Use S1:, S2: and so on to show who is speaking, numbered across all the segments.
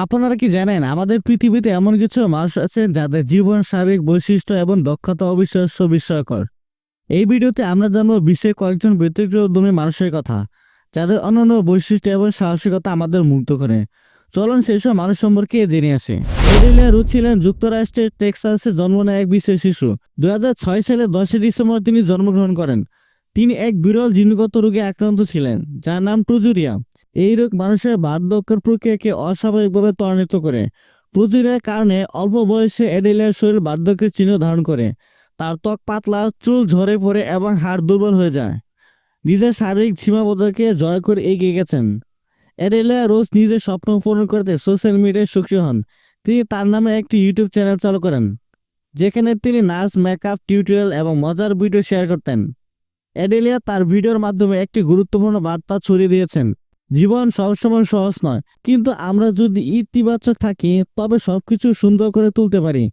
S1: আপনারা কি জানেন আমাদের পৃথিবীতে এমন কিছু মানুষ আছে যাদের জীবন শারীরিক বৈশিষ্ট্য এবং দক্ষতা অবিশ্বাস্য বিস্ময়কর। এই ভিডিওতে আমরা জানবো বিশ্বের কয়েকজন ব্যতিক্রমী মানুষের কথা, যাদের অনন্য বৈশিষ্ট্য এবং সাহসিকতা আমাদের মুগ্ধ করে। চলুন সেসব মানুষ সম্পর্কে জেনে আসি। এডেলিয়া রুথ ছিলেন যুক্তরাষ্ট্রের টেক্সাসে জন্ম নেওয়া এক বিশেষ শিশু। 2006 সালে 10 ডিসেম্বর তিনি জন্মগ্রহণ করেন। তিনি এক বিরল জিনগত রোগে আক্রান্ত ছিলেন, যার নাম প্রজুরিয়া। এই রোগ মানুষের বার্ধক্যের প্রক্রিয়াকে অস্বাভাবিকভাবে ত্বরান্বিত করে। প্রজুরিয়ার কারণে অল্প বয়সে এডেলিয়ার শরীর বার্ধক্যের চিহ্ন ধারণ করে। তার ত্বক পাতলা, চুল ঝরে পড়ে এবং হাড় দুর্বল হয়ে যায়। নিজের শারীরিক সীমাবদ্ধতাকে জয় করে এগিয়ে গেছেন। এডেলিয়া রোজ নিজের স্বপ্ন পূরণ করতে সোশ্যাল মিডিয়ায় সক্রিয় হন। তিনি তার নামে একটি ইউটিউব চ্যানেল চালু করেন, যেখানে তিনি নাচ, মেকআপ, টিউটোরিয়াল এবং মজার ভিডিও শেয়ার করতেন। এডেলিয়া তার ভিডিওর মাধ্যমে একটি গুরুত্বপূর্ণ বার্তা ছড়িয়ে দিয়েছেন: জীবন সবসময় সহজ নয়, কিন্তু আমরা যদি ইতিবাচক থাকি তবে সবকিছু সুন্দর করে তুলতে পারি।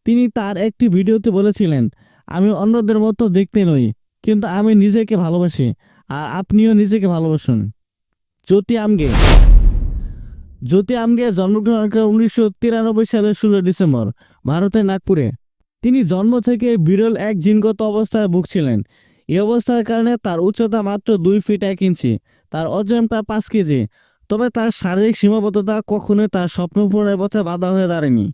S1: তিনি তার একটি ভিডিওতে বলেছিলেন, আমি অন্যদের মতো দেখতে নই, কিন্তু আমি নিজেকে ভালোবাসি, আর আপনিও নিজেকে ভালোবাসুন। জ্যোতি আমগে। জ্যোতি আমগে জন্মগ্রহণ করেন 1993 সালের 16 ডিসেম্বর ভারতের নাগপুরে। তিনি জন্ম থেকে বিরল এক জিনগত অবস্থায় ভুগছিলেন। এই অবস্থার কারণে তার উচ্চতা মাত্র 2 ফিট 1 ইঞ্চি, তার ওজন প্রায় 5 কেজি। তবে তার শারীরিক সীমাবদ্ধতা কখনোই তার স্বপ্ন পূরণের পথে বাধা হয়ে দাঁড়ায়নি।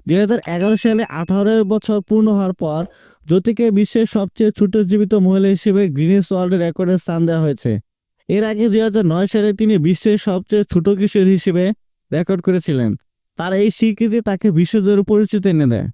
S1: 2011 সালে 18 বছর পূর্ণ হওয়ার পর জ্যোতিকে বিশ্বের সবচেয়ে ছোট জীবিত মহিলা হিসেবে গিনেস ওয়ার্ল্ড রেকর্ডে স্থান দেওয়া হয়েছে। এর আগে 2009 সালে তিনি বিশ্বের সবচেয়ে ছোট কিশোর হিসেবে রেকর্ড করেছিলেন। তার এই স্বীকৃতি তাকে বিশ্বজুড়ে পরিচিতি এনে দেয়।